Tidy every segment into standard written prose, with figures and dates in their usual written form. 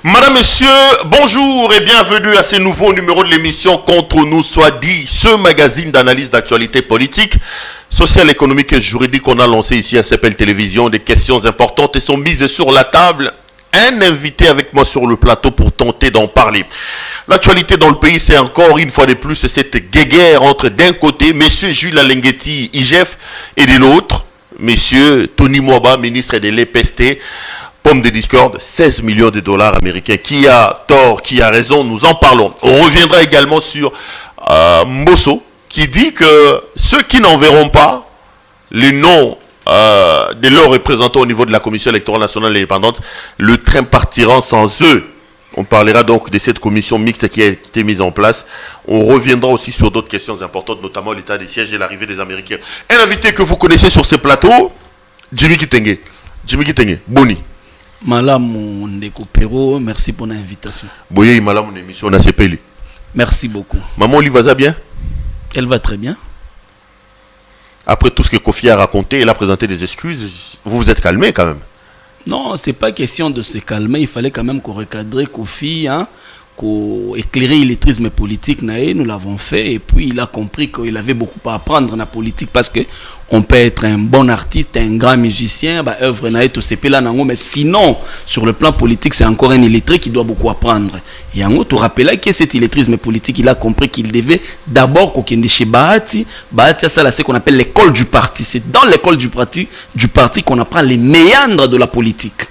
Madame, Monsieur, bonjour et bienvenue à ce nouveau numéro de l'émission Contre nous soit dit, ce magazine d'analyse d'actualité politique, sociale, économique et juridique qu'on a lancé ici à CPL Télévision. Des questions importantes et sont mises sur la table. Un invité avec moi sur le plateau pour tenter d'en parler. L'actualité dans le pays, c'est encore une fois de plus cette guéguerre entre d'un côté Monsieur Jules Alengueti, IGF, et de l'autre Monsieur Tony Mwaba, ministre de l'EPST. Pomme de discorde, 16 millions de dollars américains. Qui a tort, qui a raison, nous en parlons. On reviendra également sur Mbosso, qui dit que ceux qui n'enverront pas les noms de leurs représentants au niveau de la Commission électorale nationale indépendante, le train partira sans eux. On parlera donc de cette commission mixte qui a été mise en place. On reviendra aussi sur d'autres questions importantes, notamment l'état des sièges et l'arrivée des Américains. Un invité que vous connaissez sur ce plateau, Jimmy Kitenge. Jimmy Kitenge, Boni. Malam Ndeko Pero, merci pour l'invitation. Boye Malam, mon émission, on a CPL. Merci beaucoup. Maman Olivaza bien? Elle va très bien. Après tout ce que Kofi a raconté, elle a présenté des excuses. Vous vous êtes calmé quand même? Non, c'est pas question de se calmer. Il fallait quand même qu'on recadre Kofi, qu'on éclairer l'illettrisme politique. Nous l'avons fait et puis il a compris qu'il avait beaucoup à apprendre dans la politique parce que on peut être un bon artiste, un grand musicien, œuvre naïe tout c'est là mais sinon sur le plan politique c'est encore un illettré qui doit beaucoup apprendre. Et en tu rappelles que cet illettrisme politique, il a compris qu'il devait d'abord qu'on chez Bahati ça là c'est qu'on appelle l'école du parti. C'est dans l'école du parti qu'on apprend les méandres de la politique.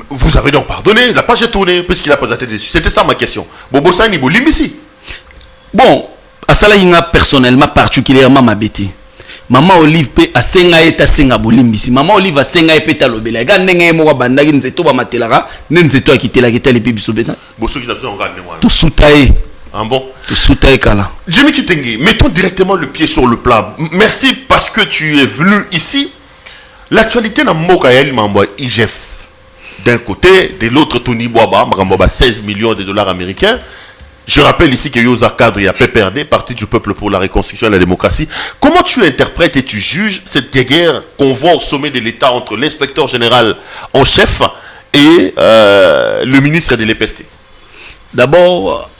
Vous avez donc pardonné, la page est tournée puisqu'il a présenté des excuses. C'était ça ma question. Bobo Sani Bolimbisi. Bon, à ça là il a personnellement particulièrement ma bêtise. Maman Olive pe asenga eta senga bolimbisi. Maman Olive asenga epeta lobela. Ga ndenge mo bandaki nzeto ba matelara, nzeto akitela kitela pe biso beta. Bosso qui n'a pas engagé moi. To soutaye. Ah bon? To soutaye kala. Jimmy Kitenge, mettons directement le pied sur le plat. Merci parce que tu es venu ici. L'actualité n'a Mokael Mambo IGF. D'un côté, de l'autre Tony Mwaba, 16 millions de dollars américains. Je rappelle ici que Yosa Kadri a PPRD, Parti du Peuple pour la Reconstruction et la Démocratie. Comment tu interprètes et tu juges cette guerre qu'on voit au sommet de l'État entre l'inspecteur général en chef et le ministre de l'EPST? D'abord,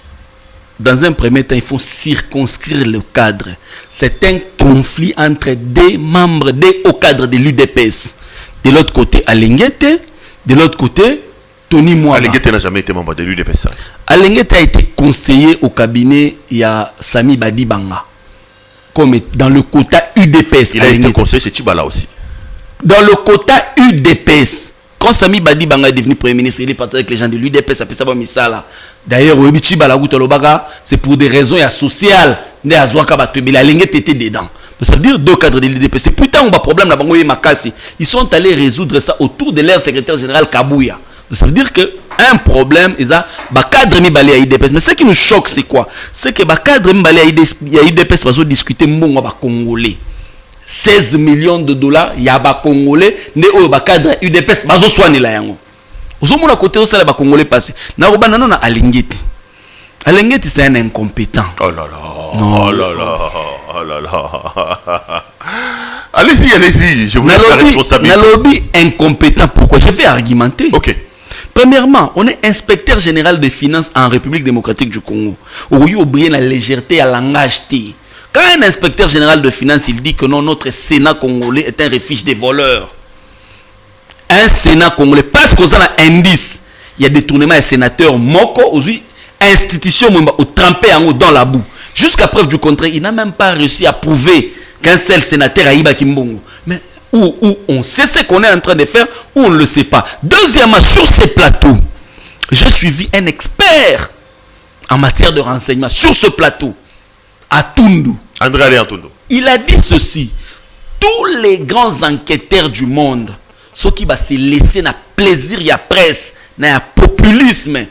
dans un premier temps, il faut circonscrire le cadre. C'est un conflit entre des membres, des hauts cadres de l'UDPS. De l'autre côté, Alengueti, de l'autre côté, Tony Mwaba. Alengueti n'a jamais été membre de l'UDPS. Alengueti a été conseiller au cabinet, il y a Sami Badibanga. Comme dans le quota UDPS. Il a été conseiller chez Tibala aussi. Dans le quota UDPS, quand Sami Badibanga est devenu Premier ministre, il est parti avec les gens de l'UDPS, d'ailleurs, c'est pour des raisons sociales. Alengueti était dedans. Ça veut dire deux cadres de l'UDPS. C'est putain, on a un problème là-bas. Ils sont allés résoudre ça autour de leur secrétaire général Kabouya. Ça veut dire que un problème, ils ont cadre mi balé à IDPS. Mais ce qui nous choque, c'est quoi? C'est que cadre mi balé à IDPS va discuter mon Congolais. 16 millions de dollars, il y a des Congolais, né au cadre UDPS, bazo soigner la yango. Vous avez mon côté où ça les Congolais passé. Na obana non na Alengueti. Alengueti c'est un incompétent. Oh là là. Non. Oh là là. Oh là là. Allez-y, allez-y. Je vous laisse la responsabilité. Nalobi incompétent. Pourquoi? Je vais argumenter. Ok. Premièrement, on est inspecteur général des finances en République démocratique du Congo. On a oublié la légèreté à langage. Quand un inspecteur général de finances, il dit que non, notre Sénat congolais est un refuge des voleurs. Un Sénat congolais, parce qu'on a un indice, il y a des tournements de sénateurs Moko, aujourd'hui, institution au trempé en haut dans la boue. Jusqu'à preuve du contraire, il n'a même pas réussi à prouver qu'un seul sénateur a Iba Kimbongo. Mais où on sait ce qu'on est en train de faire, ou on ne le sait pas. Deuxièmement, sur ces plateaux, j'ai suivi un expert en matière de renseignement sur ce plateau, à Tundu. André Alé Tundu. Il a dit ceci: tous les grands enquêteurs du monde, ceux qui vont se laisser na plaisir, il y a presse, na populisme,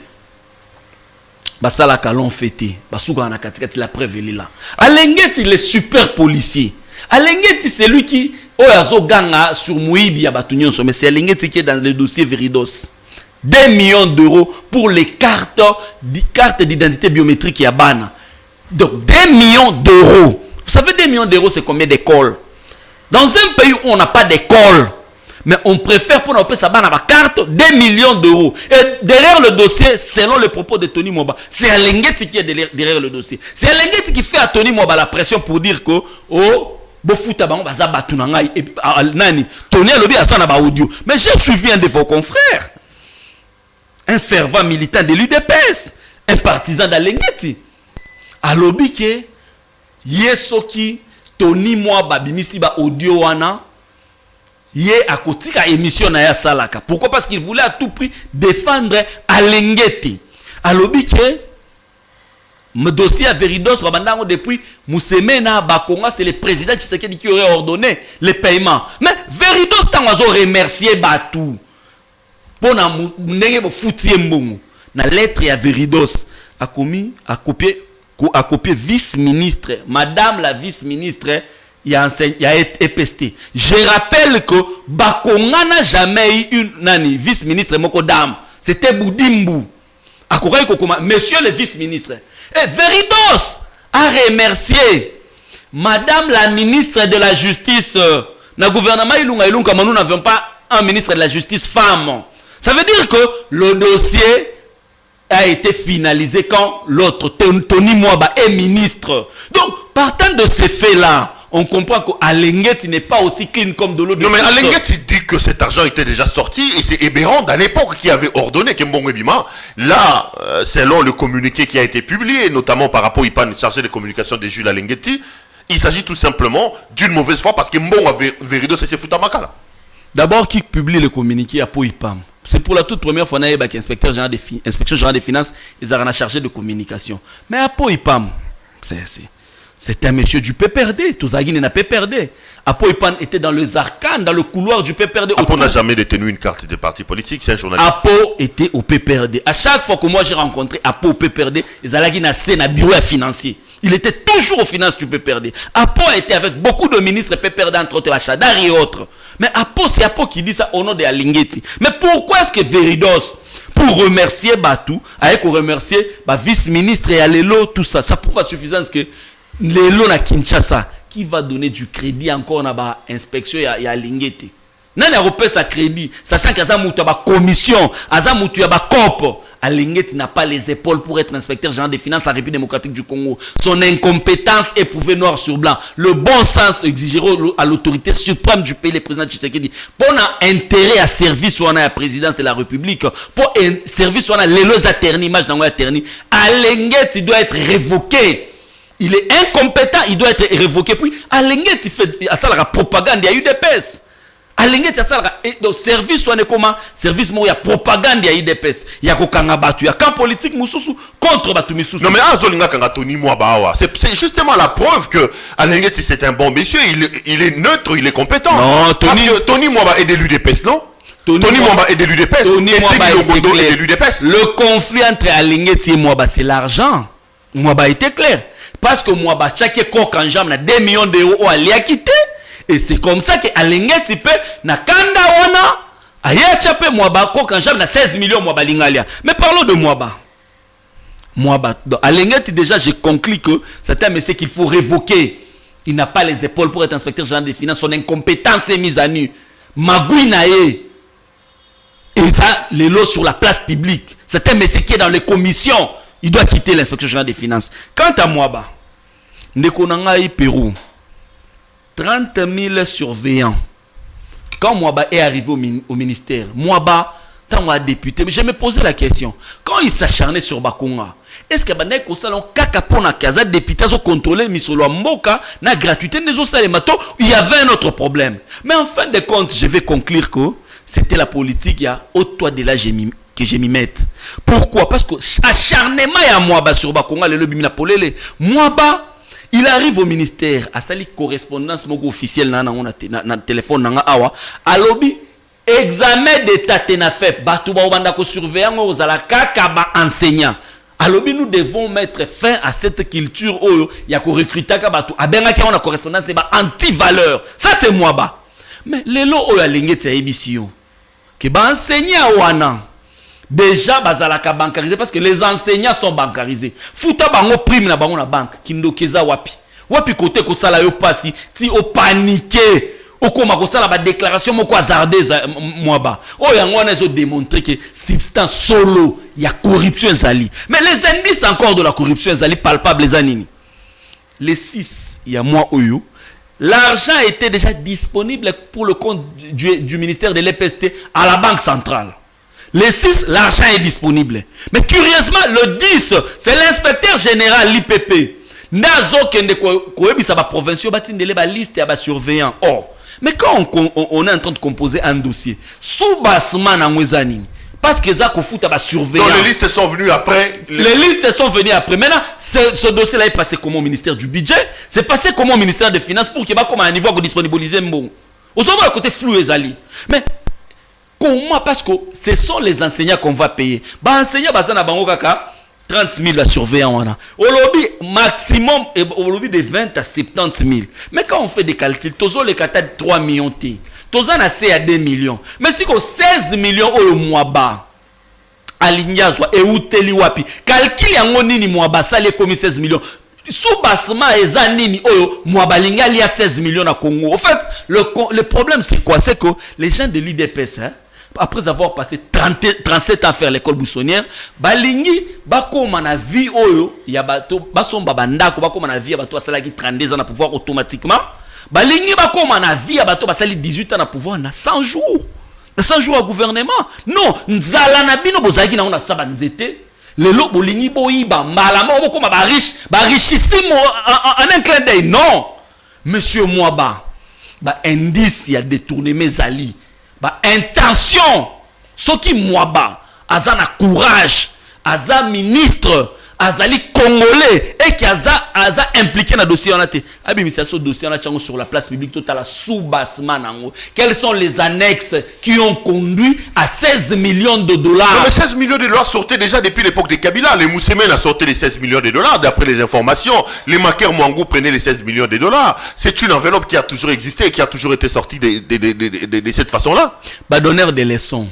basala kalon fêté, basuka na katikati la preuve est là. Alengueti il est super policier. Alengueti c'est lui qui oyazo ganga sur Mouibi ya batunyon so, mais c'est Alengueti qui est dans le dossier Veridos. 2 millions d'euros pour les cartes d'identité biométrique ya bana. Donc 2 millions d'euros. Vous savez 2 millions d'euros c'est combien d'écoles? Dans un pays où on n'a pas d'école, Mais on préfère pour nous ça bana carte 2 millions d'euros. Et derrière le dossier, selon les propos de Tony Mwaba, c'est Alengeti qui est derrière le dossier. C'est Alengeti qui fait à Tony Mwaba la pression pour dire que oh bofuta bango baza batu na ngai et nani Tony alobi asana ba audio. Mais j'ai suivi un de vos confrères, un fervent militant de l'UDPS, un partisan d'Alengeti. Alobi ke yesoki Tony Mwaba bimisi ba audio wana yé à côté de l'émission na ya salaka. Pourquoi? Parce qu'il voulait à tout prix défendre Alengeti. Alobi ke me dossier à Veridos babandango depuis Moussemena Bakonga, c'est le président Tshisekedi qui aurait ordonné les paiements. Mais Veridos tangazo remercier Batou pour na ndenge bo foutie mbongo. Na lettre ya Veridos a copié vice-ministre, madame la vice-ministre, il y a EPST. Je rappelle que Bakonga n'a jamais eu une vice-ministre moko dame. C'était Boudimbu. Monsieur le vice-ministre. Et Veridos a remercié madame la ministre de la justice. Dans le gouvernement Ilunga, nous n'avions pas un ministre de la justice femme. Ça veut dire que le dossier a été finalisé quand l'autre, Tony Mwaba, est ministre. Donc, partant de ces faits-là, on comprend qu'Alengeti n'est pas aussi clean comme de l'autre. Non, mais Alengeti dit que cet argent était déjà sorti et c'est Eberand à l'époque qui avait ordonné Kembongo Bima. Là, selon le communiqué qui a été publié, notamment par rapport à Ipan, chargé de communication de Jules Alengeti, il s'agit tout simplement d'une mauvaise foi parce que Mbongo avait Veridos et c'est Futamakala. D'abord, qui publie le communiqué à Poipam? C'est pour la toute première fois que l'inspecteur général des finances est chargé de communication. Mais à Poipam, c'est un monsieur du PPRD. Touzagin n'a pas PPRD. Apo était dans les arcanes, dans le couloir du PPRD. Apo n'a jamais détenu une carte de parti politique, c'est un journaliste. Apo était au PPRD. À chaque fois que moi j'ai rencontré Apo au PPRD, Zalagin a un bureau financier. Il était toujours aux finances du PPRD. Apo a été avec beaucoup de ministres PPRD, entre autres, Achadar et autres. Mais Apo, c'est Apo qui dit ça au nom de Alengeti. Mais pourquoi est-ce que Veridos, pour remercier Batou, avec remercier vice-ministre et Alelo, tout ça, ça prouve à suffisance que Lelo na Kinshasa, qui va donner du crédit encore dans l'inspection et à Lingeti. Nani a repéré sa crédit, sachant qu'il y a une commission, il y a une COP. Alengeti n'a pas les épaules pour être inspecteur général des finances à la République démocratique du Congo. Son incompétence est prouvée noir sur blanc. Le bon sens exigerait à l'autorité suprême du pays, le président Tshisekedi, pour un intérêt à service ou à la présidence de la République, pour un service ou à l'éloge atterni, image dans atterni. Alengeti doit être révoqué. Il est incompétent, il doit être révoqué. Puis, Alengeti fait la propagande, il y a eu des pèses. Alengeti donc service soit comment service il y a propagande il y a UDPS il y a kokanga batu il y a camp politique mususu contre batu misusu. Non mais azolinga kanga Tony Mwaba c'est justement la preuve que Alengeti c'est un bon monsieur, il est neutre, il est compétent. Non, Tony Mwaba est de l'UDPS, non? Tony Mwaba est de l'UDPS. Tony Mwaba est de l'UDPS. Le conflit entre Alengeti et Mwaba c'est l'argent. Mwaba était clair parce que Mwaba chaque kokanjam na 2 millions d'euros à liakité. Et c'est comme ça que Alengeti peut na kanda wana aya chapé Mwaba ko quand j'aime na 16 millions Mwaba lingalia. Mais parlons de Mwaba. Mwaba. Alengeti déjà j'ai conclu que c'est un monsieur qu'il faut révoquer. Il n'a pas les épaules pour être inspecteur général des finances, son incompétence est mise à nu. Magui nae. Et ça les lots sur la place publique. C'est un monsieur qui est dans les commissions, il doit quitter l'inspecteur général des finances. Quant à Mwaba, Nekonangai Pérou 30 000 surveillants. Quand Mwaba est arrivé au ministère, Mwaba, tant Mwaba député, je me posais la question. Quand il s'acharnait sur Bakonga, est-ce que Banek au salon Kakapona Kaza, député, ont contrôlé Misolo Mboka, na gratuité, il y avait un autre problème. Mais en fin de compte, je vais conclure que c'était la politique, il y a au toit de là que je m'y mette. Pourquoi? Parce que acharnement à Mwaba sur Bakonga, le Bimina Polele, Mwaba, il arrive au ministère, à sali correspondance officielle na téléphone nanga awa, alobi examen d'état tena fait, batu ba obanda ko surveillant ozala kaka ba enseignant. Alobi nous devons mettre fin à cette culture oyo ya ko recruter ka batu abenga ki on a correspondance ba anti-valeur. Ça c'est Mwaba. Mais lelo oyo alengeti ya ebisio ke ba enseignant wana déjà bazalaka bancarisé parce que les enseignants sont bancarisés. Futa bango prime na bango na banque kindokeza wapi côté ko sala yo pasi ti o paniqué okoma kosala ba déclaration moko hasardeuse Mwaba oyo yango wana ezo démontrer que substance solo ya corruption ezali. Mais les indices encore de la corruption ezali palpable les anini. Les 6 ya mois oyo l'argent était déjà disponible pour le compte du ministère de l'EPST à la Banque centrale. Les 6, l'argent est disponible. Mais curieusement, le 10, c'est l'inspecteur général l'IPP. Nazo kende koebisa ba provinciaux batindele ba liste ya ba surveillants. Or, mais quand on est en train de composer un dossier, sous-bassement na ngwezani, parce que ça kofuta ba surveillants. Donc les listes sont venues après. Les listes sont venues après. Maintenant, ce dossier-là est passé comment au ministère du budget, c'est passé comment au ministère des finances pour qu'il y ait comme un niveau à disponibiliser bon. Au sommet le côté flou ezali. Mais comment? Parce que ce sont les enseignants qu'on va payer. Bah enseignants bazana bango kaka 30 000 à surveillants. Au lobby maximum, au lobby de 20 à 70 000. Mais quand on fait des calculs, tous les kata 3 millions T. Tous en assez à 2 millions. Mais si qu'on 16 millions au mois bas, alignazwa et outeli wapi. Calcul yango nini mois bas, ça les commis 16 millions. Sous-bassement eza nini oyo mois bas linga il y a 16 millions à Congo. En fait, le problème c'est quoi? C'est que les gens de l'IDPS, hein, après avoir passé 37 ans à faire l'école buissonnière, balingi bakoma na vie oyo ya bato basomba bandako bakoma na vie ya bato asala ki 32 ans à pouvoir automatiquement balingi bakoma na vie ya bato basali 18 ans à pouvoir na 100 jours. Na 100 jours à gouvernement. Non, nzala na bino bozaki na ona saba nzete. Lelo bolingi boyiba malama bokoma ba richissime en un clin d'œil. Non. Monsieur Mwaba, ba indice ya détourné mes alliés. Ba intention soki Mwaba azana courage aza ministre azali congolais et qui aza impliqué dans le dossier on a été abimisa ce dossier on a tchango sur la place publique total sous-bassement nango. Quelles sont les annexes qui ont conduit à 16 millions de dollars? Non, mais 16 millions de dollars sortaient déjà depuis l'époque de Kabila. Les Moussemen a sorti les 16 millions de dollars d'après les informations. Les Maker Mwangou prenaient les 16 millions de dollars. C'est une enveloppe qui a toujours existé et qui a toujours été sortie de cette façon-là. Bah donneur des leçons.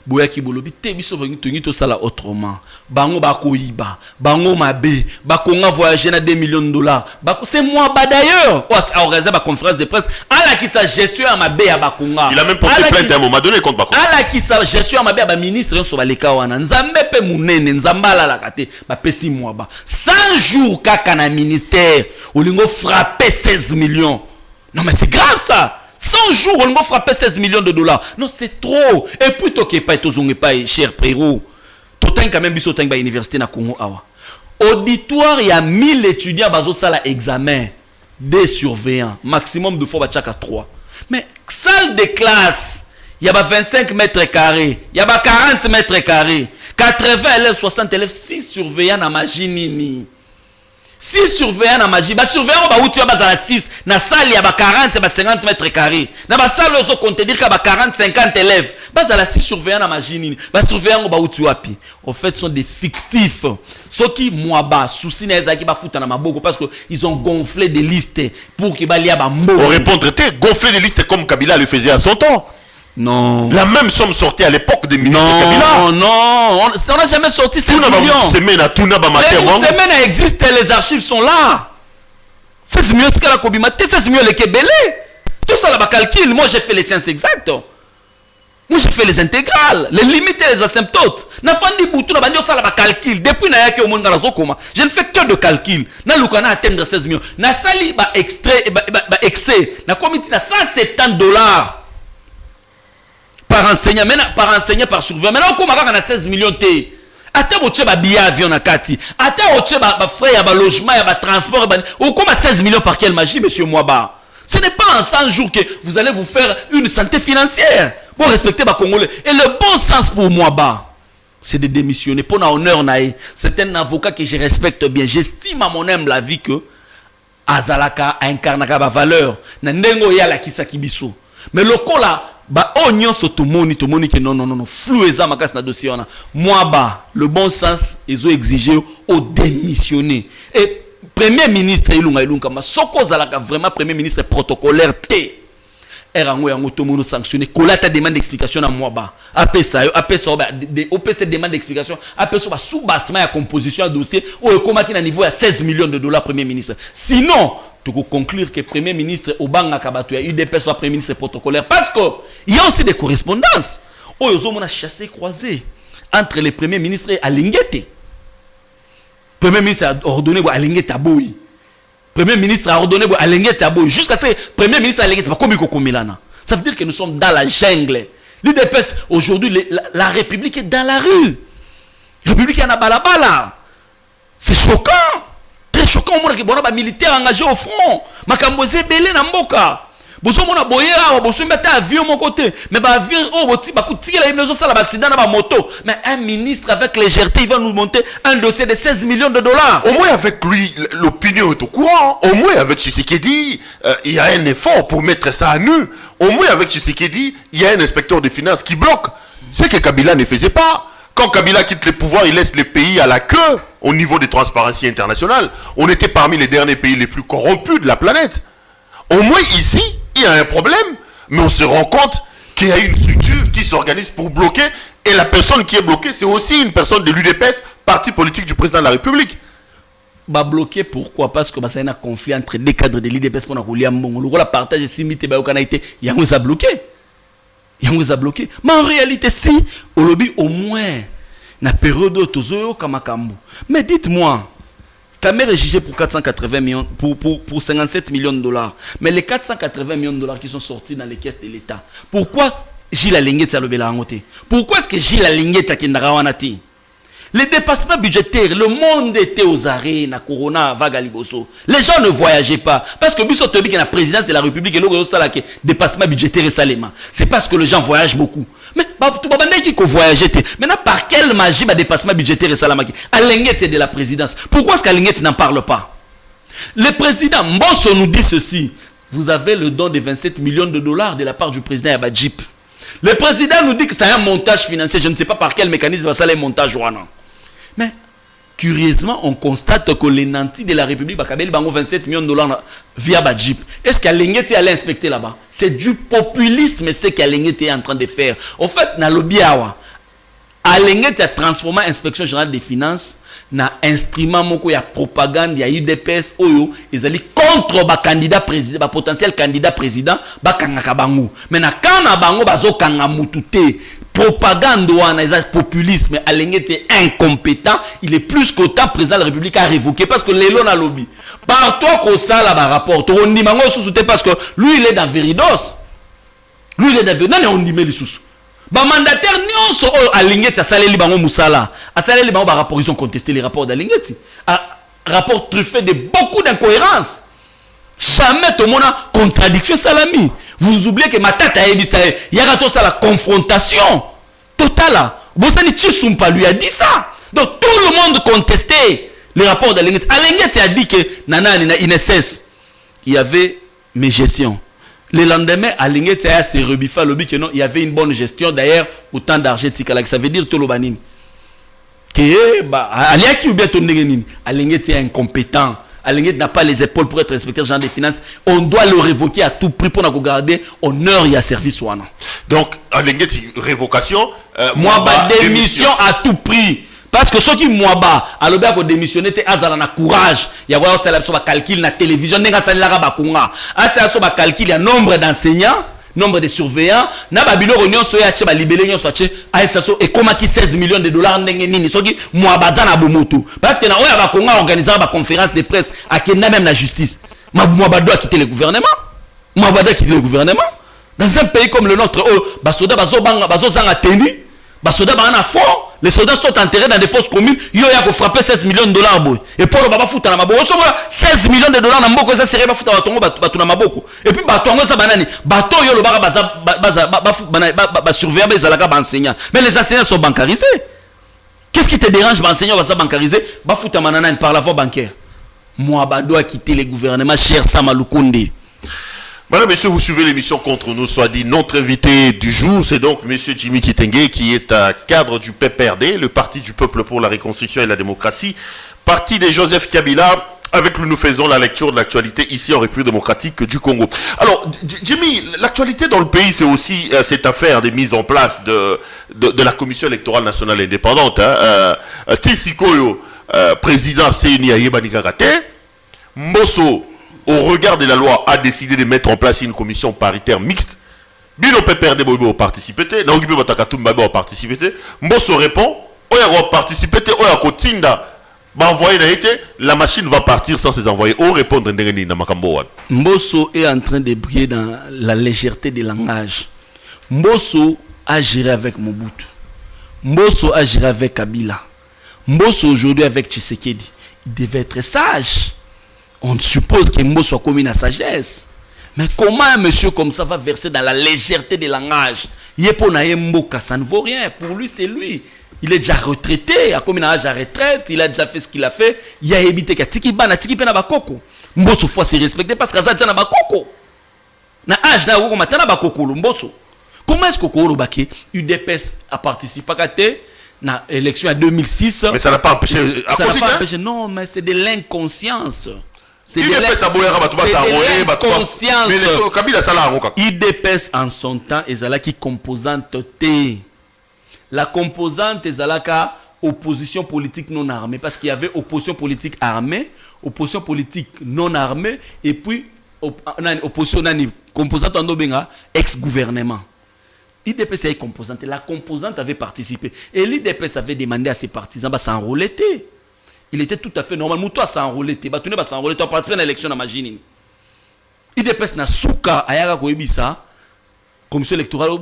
Boyaki bolobi te biso vengi to sala autrement. Bango bakoyiba, bango mabe, bakonga voyager na 2 millions de dollars. C'est moi ba d'ailleurs. On a organisé ma conférence de presse. Ala qui sa gestion à mabe ya bakonga. Il a même porté plainte à un moment donné contre Bakonga. Ala qui sa gestion à mabe ya ba ministre so baleka wana. Nzambe pe munene, nzambala la kate, ba pesi moi ba. 100 jours kaka na ministère, olingo frapper 16 millions. Non mais c'est grave ça. 100 jours, on m'a frappé 16 millions de dollars. Non, c'est trop. Et puis, tu n'es pas cher, frérot. Tu as quand même vu à l'université de Congo. Auditoire, il y a 1000 étudiants qui ont l'examen. Des surveillants. Maximum de fois, chaque 3. Mais, salle de classe, il y a 25 mètres carrés. Il y a 40 mètres carrés. 80 élèves, 60 élèves, 6 surveillants dans ma ginini. 6 surveillants na magie, ba surveillant ba outi ba za 6 na salle ya ba 40 c'est ba 50 mètres carrés. Na ba salle ozo contenir ka ba 40 50 élèves. Ba za la 6 surveillants na magie nini. Ba surveillant ba outi wapi. En fait sont des fictifs. Ceux qui Mwaba souci na ezaki ba futa na maboko parce que ils ont gonflé des listes pour que ba lia ba mbo. Pour répondre gonfler des listes comme Kabila le faisait à son temps. Non. La même somme sortie à l'époque des ministres Kabila. Non, on n'a jamais sorti 16 millions. Les semaines existent, les archives sont là. 16 millions, 16 millions, les Kébélés. Tout ça là-bas calcul. Moi, j'ai fait les sciences exactes. Moi, j'ai fait les intégrales, les limites et les asymptotes. Depuis je ne fais que de calcul. Na lukana atteindre 16 millions. Na sali ba extrait, ba excès. Na comité na $170. Par enseignant, par surveillant. Maintenant, on a 16 millions de ate boche ba billet avion na kati. Ate boche ba frais ya ba logement ya ba transport ou comme 16 millions par quelle magie monsieur Mwaba? Ce n'est pas en 100 jours que vous allez vous faire une santé financière pour respecter ba Congolais. Et le bon sens pour Mwaba, c'est de démissionner pour na honneur nae. C'est un avocat que je respecte bien. J'estime à mon humble la vie que azalaka incarnaka ba valeur na ndengo ya la kisaki biso. Mais le coup là ba oignon so tout moni que non flou eza makas na dossier ona Mwaba le bon sens ils ont exigé au démissionner et premier ministre Ilunga ma soko zalaka vraiment premier ministre protocolaire T erango yango to mono sanctionné kolata demande d'explication à Mwaba apesa OPC demande d'explication apesa ba sous bassement ya composition à dossier ou komaki na niveau à 16 millions de dollars premier ministre sinon tu peux conclure que le Premier ministre Obanga Kabatou, il y a UDPS soit Premier ministre protocolaire. Parce qu'il y a aussi des correspondances. Oh, on a chassé croisé entre les premiers ministres et Alingete. Le Premier ministre a ordonné à Alingete à Boui. Le Premier ministre a ordonné à Alingete à Boui. Jusqu'à ce que le Premier ministre Alingete pas comme Milana. Ça veut dire que nous sommes dans la jungle. L'UDPS, aujourd'hui, la République est dans la rue. La République est en balabala. C'est choquant. Très choquant. On a des militaires engagés au front. Makambose belé na mboka. Boso mona boyera, boso mettre avion mon côté. Mais bah avion, oh boti, bah kuti la imezo ça l'accident na ba moto. Mais un ministre avec légèreté, il va nous monter un dossier de 16 millions de dollars. Au moins avec lui, l'opinion est au courant. Au moins avec Tshisekedi, il y a un effort pour mettre ça à nu. Au moins avec Tshisekedi, il y a un inspecteur des finances qui bloque. Ce que Kabila ne faisait pas. Quand Kabila quitte le pouvoir, il laisse les pays à la queue au niveau des transparencies internationales. On était parmi les derniers pays les plus corrompus de la planète. Au moins ici, il y a un problème, mais on se rend compte qu'il y a une structure qui s'organise pour bloquer, et la personne qui est bloquée, c'est aussi une personne de l'UDPS, parti politique du président de la République. Bah bloqué pourquoi? Parce que ça y a un conflit entre des cadres de l'UDPS pour nous le rôle partage de simité bah il y a un bloqué. Il y a un bloqué. Mais en réalité si au lobby au moins na période tozo kamakambu. Mais dites-moi, Kamer est jugé pour 480 millions, pour 57 millions de dollars. Mais les 480 millions de dollars qui sont sortis dans les caisses de l'État, pourquoi Gilles Alingete a levé la hangoté? Pourquoi est-ce que Gilles Alingete a kindarawanati? Les dépassements budgétaires, le monde était aux arrêts, na corona, vague à Liboso. Les gens ne voyageaient pas. Parce que Bissot Tobi, qui est la présidence de la République, et le dépassement budgétaire et saléma. C'est parce que les gens voyagent beaucoup. Mais, tout le monde qui voyageait. Maintenant, par quelle magie, dépassement budgétaire et saléma? Alingete de la présidence. Pourquoi est-ce qu'Alingete n'en parle pas? Le président Mbosso nous dit ceci. Vous avez le don de 27 millions de dollars de la part du président Yabadjip. Le président nous dit que c'est un montage financier. Je ne sais pas par quel mécanisme ça, les montages. Mais, curieusement, on constate que les nantis de la République, ils ont 27 millions de dollars via Badjip. Est-ce qu'Alingete est allé inspecter là-bas? C'est du populisme, ce qu'Alingete est en train de faire. En fait, dans le Biawa, Alingete a transformé l'inspection générale des finances dans un instrument moko ya propagande ya UDPS oyo ezali contre ba candidat président ba potentiel candidat président ba kangaka bango. Mais na kana bango bazo kanga mututé propagande wana eza populisme. Alingete est incompétent, il est plus qu'autant président de la République à révoquer parce que lelo na lobby par toi ko sala ba rapport to on mango sous-souté parce que lui il est dans Veridos. Lui il est dans Veridos. Non on dit mais sous ba mandataire nyonso oyo Alingete asaleli bango musala asaleli bango ba rapport, ils ont contesté les rapports d'Alingete, rapport truffé de beaucoup d'incohérences. Jamais tout le monde a contradiction salami. Vous oubliez que Matata a dit ça, il y a la confrontation totale. Bosani Chisumpa lui a dit ça. Donc tout le monde contestait les rapports d'Alingete. Alingete a dit que nana il cesse. Il y avait mes gestions. Le lendemain, Alingete a se rebiffé le que non, il y avait une bonne gestion. D'ailleurs, autant d'argent, ça veut dire tout le banin. Que bah, Aliaki ou bien ton Alingete est incompétent. Alingete n'a pas les épaules pour être inspecteur général des finances. On doit le révoquer à tout prix pour nous garder honneur et à service. Donc, Alingete, révocation. Moi, démission à tout prix. Parce que ceux qui Mwaba, alors bien qu'on démissionne, t'es azala na courage. Il y a quoi ça sur calcul na télévision, n'enga ça la bakunga. Ça sur calcul, il y a nombre d'enseignants, nombre de surveillants. Na babilo réunion soya tche ba libéré nyon soit tche. Ça so et comment qui 16 millions de dollars n'enga nini. Ceux qui Mwaba za na bomoto. Parce que na oya bakunga organisant ba conférence de presse, à kena même la justice. Mwaba doit quitter le gouvernement. Mwaba doit quitter le gouvernement. Dans un pays comme le nôtre, basoda bazo zanga tenu. Basoda ba na fond. Les soldats sont enterrés dans des fosses communes. Ils ont frappé 16 millions de dollars. Et pour le baba fouta na maboko. 16 millions de dollars na maboko. Ça serait pas fouta batongo batu na maboko. Et puis batongo ça banani. Bato yo le baba surveillant les alaka enseignants. Mais les enseignants sont bancarisés. Qu'est-ce qui te dérange enseignants va ça bancariser? Ba fouta manana par la voie bancaire. Moi doit quitter le gouvernement cher Samalukonde. Madame, messieurs, vous suivez l'émission Contre nous, soit dit. Notre invité du jour, c'est donc monsieur Jimmy Kitenge, qui est un cadre du PPRD, le Parti du Peuple pour la Réconciliation et la Démocratie, parti de Joseph Kabila. Avec lui, nous faisons la lecture de l'actualité ici en République démocratique du Congo. Alors, Jimmy, l'actualité dans le pays, c'est aussi cette affaire de mise en place de la Commission électorale nationale indépendante. Tissikoyo, président CNI Ayebanikagate, Mbosso, au regard de la loi, a décidé de mettre en place une commission paritaire mixte. Bino peut perdre pour participer. Donc, il peut participer. Mbosso répond, Oya va participer, Oya Kotinda. La machine va partir sans ses envoyés. On répondre à Makambo. Mbosso est en train de briller dans la légèreté des langages. Mbosso a géré avec Mobutu. Mbosso a géré avec Kabila. Mbosso aujourd'hui avec Tshisekedi. Il devait être sage. On suppose que Mbosso a commis la sagesse. Mais comment un monsieur comme ça va verser dans la légèreté des langages? Ça ne vaut rien. Pour lui, c'est lui. Il est déjà retraité, a commis un âge à retraite, il a déjà fait ce qu'il a fait. Il a évité que Tiki Bana, Tiki Pena Bakoko. Mbosso faut se respecter parce que ça déjà na Bakoko. Na âge na Woko Matana Bakoko, Mbosso. Comment est-ce que Koro Baki, UDPS a participé à la élection en 2006? Mais ça n'a pas empêché. Ça n'a pas empêché. Non, mais c'est de l'inconscience. C'est de l'inconscience. UDPS en son temps, ils allaient qui composante T. La composante est la opposition politique non armée. Parce qu'il y avait opposition politique armée, opposition politique non armée, et puis opposition composante en ex-gouvernement. L'IDPS est composante. La composante avait participé. Et l'IDPS avait demandé à ses partisans de s'enrôler. Il était tout à fait normal. Moutou s'enrôler. Tu vas s'enrôler. Tu vas participer à l'élection de Magini. l'IDPS n'a souka ayaka koyebisa commission électorale au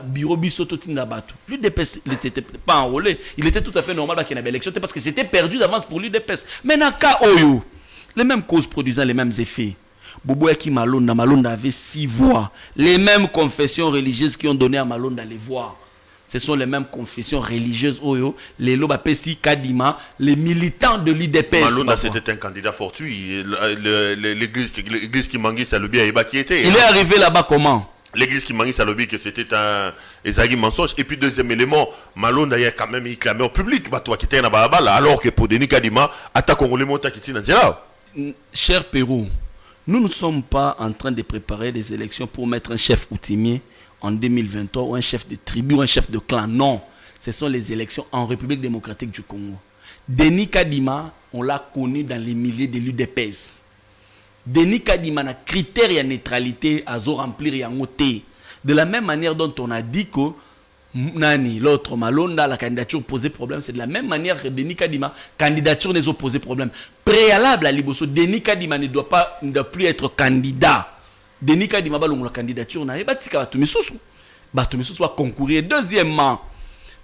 bureau bisoto tinda bato. L'UDPS n'était pas enrôlé. Il était tout à fait normal qu'il y ait une élection parce que c'était perdu d'avance pour l'UDPS. Mais dans le cas où les mêmes causes produisant les mêmes effets. Boboyaki Malonda avait 6 voix. Les mêmes confessions religieuses qui ont donné à Malonda les voix. Ce sont les mêmes confessions religieuses. Les Lobapesi Kadima, les militants de l'IDPS. Malonda c'était un candidat fortuit. L'église qui manguait ça le bien qui était. Il est arrivé là-bas comment? L'église qui manguait ça le bien que c'était un mensonge. Et puis deuxième élément, Malonda il a quand même clamé au public. Toi qui était alors que pour Denis Kadima, attaque Congolais monta qui était là. Cher Pérou, nous ne sommes pas en train de préparer des élections pour mettre un chef coutumier en 2023 ou un chef de tribu ou un chef de clan. Non, ce sont les élections en République démocratique du Congo. Denis Kadima, on l'a connu dans les milliers de l'UDPS. Denis Kadima n'a critère de neutralité à remplir yango te. De la même manière dont on a dit que l'autre Malonda, la candidature posait problème, c'est de la même manière que Denis Kadima, candidature n'est posé problème. Préalable à Liboso, Denis Kadima ne doit plus être candidat. Denis Kadima va la candidature, n'a pas dit va concourir. Deuxièmement,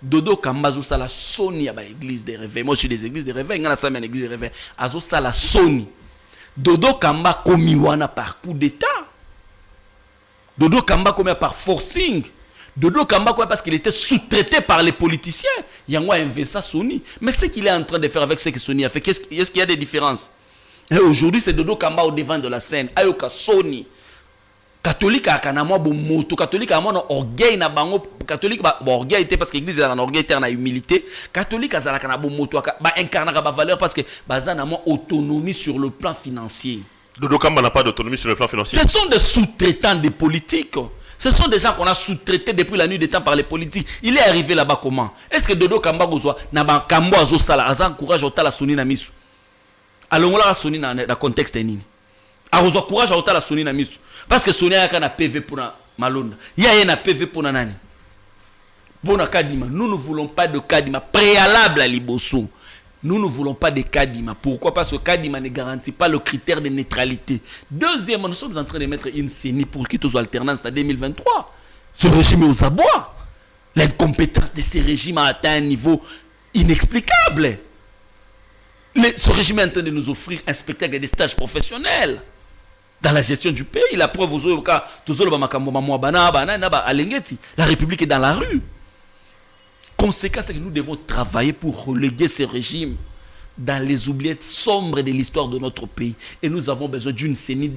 Dodo Kambazo sa la Sony à l'église des réveils. Moi je suis des églises des réveils, ngana sa une église des réveils. Azo sa la Sony. Dodo Kamba komiwana par coup d'état. Dodo Kamba komia par forcing. Dodo Kamba quoi parce qu'il était sous-traité par les politiciens. Yango a investi Sony. Mais ce qu'il est en train de faire avec ce que Sony a fait, est-ce qu'il y a des différences? Et aujourd'hui, c'est Dodo Kamba au devant de la scène. Ayoka Sony. Catholique a kanamo bon moto. Catholique a mon orgueil na bango. Catholique ba orgueil était parce que l'église a un orgueil terre na humilité. Catholique a zala kanabo moto ba incarner ba valeur parce que bazana mo autonomie sur le plan financier. Dodo Kamba n'a pas d'autonomie sur le plan financier. Ce sont des sous-traitants des politiques. Ce sont des gens qu'on a sous-traités depuis la nuit des temps par les politiques. Il est arrivé là-bas comment? Est-ce que Dodo Kamba Gozwa n'a pas Kambo Azo Sala, Azan courage au tala Soni na misu? Alors on l'a Soni dans le contexte nini? Azo courage au tala Soni na misu. Parce que Soni a un PV pour Malonda. Il y a un PV pour Nani. Pour Kadima. Nous ne voulons pas de Kadima préalable à Liboso. Nous ne voulons pas de Kadima. Pourquoi? Parce que Kadima ne garantit pas le critère de neutralité. Deuxièmement, nous sommes en train de mettre une CENI pour quitter aux alternances en 2023. Ce régime est aux abois. L'incompétence de ce régime a atteint un niveau inexplicable. Ce régime est en train de nous offrir un spectacle de stages professionnels dans la gestion du pays. La preuve, la République est dans la rue. Conséquence, c'est que nous devons travailler pour reléguer ce régime dans les oubliettes sombres de l'histoire de notre pays. Et nous avons besoin d'une CENI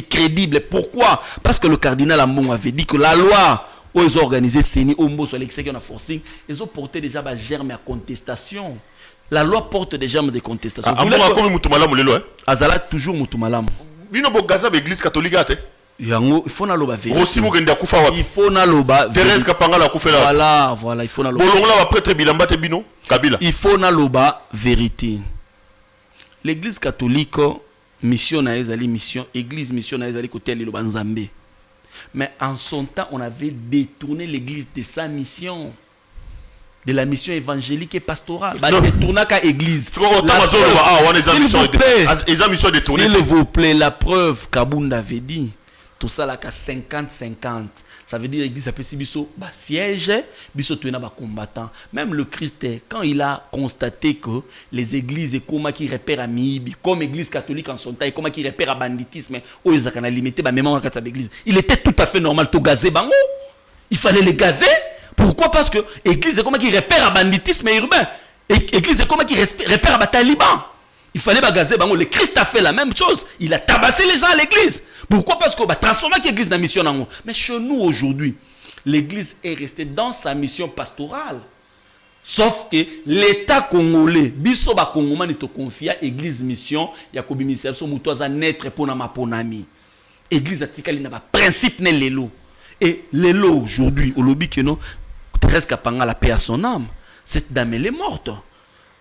crédible. Pourquoi? Parce que le cardinal Ambon avait dit que la loi où ils ont organisé CENI, ils ont porté déjà des germes à contestation. La loi porte des germes de contestation. Azala toujours Moutoumalamu. Il faut na loba vérité. Il faut na loba vérité. Voilà, il faut na loba. Il faut na loba vérité. L'église catholique mission na ezali mission, église mission na ezali côté li Banzambe. Mais en son temps, on avait détourné l'église de sa mission, de la mission évangélique et pastorale. Détourné qu'à église. S'il vous plaît, la preuve Kabunda avait dit. Tout ça là qu'à 50-50. Ça veut dire l'église appelle biso siège, biso tuena ba combattant. Même le Christ, quand il a constaté que les églises et comment qui repèrent à Mibi, comme église catholique en son temps, et comment qui repèrent à banditisme, où ils ont limité ba même en quatre église. Il était tout à fait normal de gazer bango. Il fallait les gazer. Pourquoi? Parce que l'église est comment qui repère à banditisme urbain. L'église est comment qui repère à taliban. Il fallait bagazer. Le Christ a fait la même chose. Il a tabassé les gens à l'église. Pourquoi? Parce qu'on va transformer l'église dans la mission. Mais chez nous aujourd'hui, l'église est restée dans sa mission pastorale. Sauf que l'État congolais, biso ba congolais ne te confie à l'église mission, yakobi ministère so mutoza naître pour na maponami. Église atikali na ba principe ne lelo. Et lelo aujourd'hui, au lobby que non, Thérèse Kapanga la paix à son âme. Cette dame elle est morte.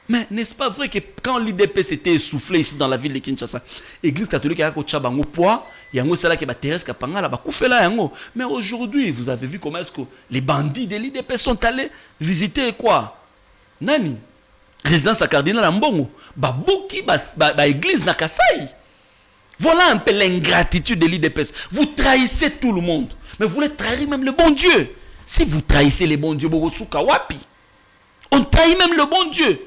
Mais n'est-ce pas vrai que quand l'IDP s'était essoufflé ici dans la ville de Kinshasa, l'église catholique a coaché bango poids, yango c'est là que Thérèse Kapanga la ba koufela yango. Mais aujourd'hui, vous avez vu comment est-ce que les bandits de l'IDP sont allés visiter quoi? Nani? Résidence à Cardinal Mbongo. Babouki ba église na Kasai. Voilà un peu l'ingratitude de l'IDPS. Vous trahissez tout le monde. Mais vous voulez trahir même le bon Dieu. Si vous trahissez le bon Dieu, on trahit même le bon Dieu.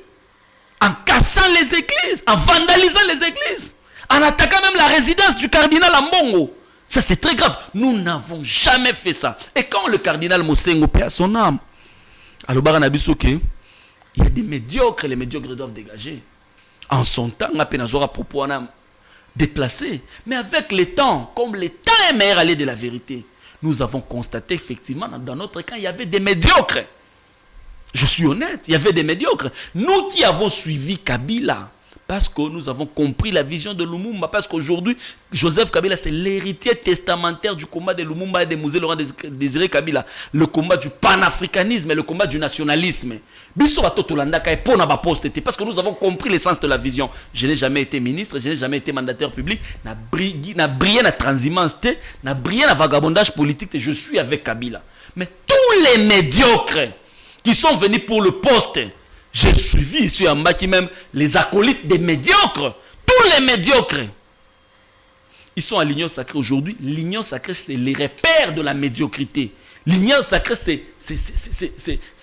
En cassant les églises, en vandalisant les églises, en attaquant même la résidence du cardinal Mbongo. Ça c'est très grave. Nous n'avons jamais fait ça. Et quand le cardinal Mosengo paie à son âme, alors il y a des médiocres, les médiocres doivent dégager. En son temps, on a penazora propos déplacé. Mais avec le temps, comme le temps est meilleur aller de la vérité, nous avons constaté effectivement dans notre camp, il y avait des médiocres. Je suis honnête, il y avait des médiocres. Nous qui avons suivi Kabila, parce que nous avons compris la vision de Lumumba, parce qu'aujourd'hui, Joseph Kabila, c'est l'héritier testamentaire du combat de Lumumba et de Mouzé Laurent Désiré Kabila. Le combat du panafricanisme et le combat du nationalisme. Parce que nous avons compris l'essence de la vision. Je n'ai jamais été ministre, je n'ai jamais été mandataire public, n'a brillé na transhumance, n'a brillé na vagabondage politique, je suis avec Kabila. Mais tous les médiocres qui sont venus pour le poste, j'ai suivi ici en bas qui même les acolytes des médiocres. Tous les médiocres. Ils sont à l'union sacrée aujourd'hui. L'union sacrée, c'est les repères de la médiocrité. L'union sacrée, c'est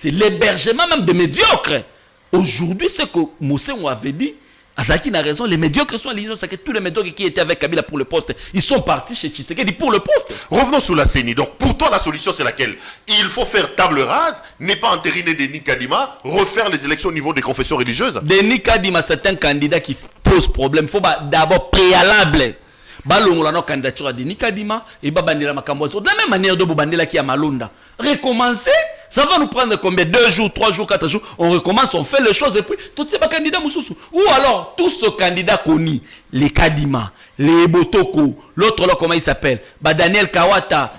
l'hébergement même des médiocres. Aujourd'hui, ce que Moussé avait dit, Azaki n'a raison, les médiocres sont à l'union sacrée. Tous les médiocres qui étaient avec Kabila pour le poste, ils sont partis chez Tshisekedi pour le poste. Revenons sur la CENI. Donc, pour toi, la solution, c'est laquelle? Il faut faire table rase, ne pas entériner Denis Kadima, refaire les élections au niveau des confessions religieuses. Denis Kadima, c'est un candidat qui pose problème. Il faut d'abord préalable. Balongola no candidature à Denis Kadima et babandela makambozo. De la même manière de Bobandela qui a Malonda. Recommencer, ça va nous prendre combien? 2 jours, 3 jours, 4 jours. On recommence, on fait les choses et puis tous ces candidats moussous. Ou alors, tous ce candidat connus, les Kadima, les Botoko, l'autre là, comment il s'appelle? Daniel Kawata.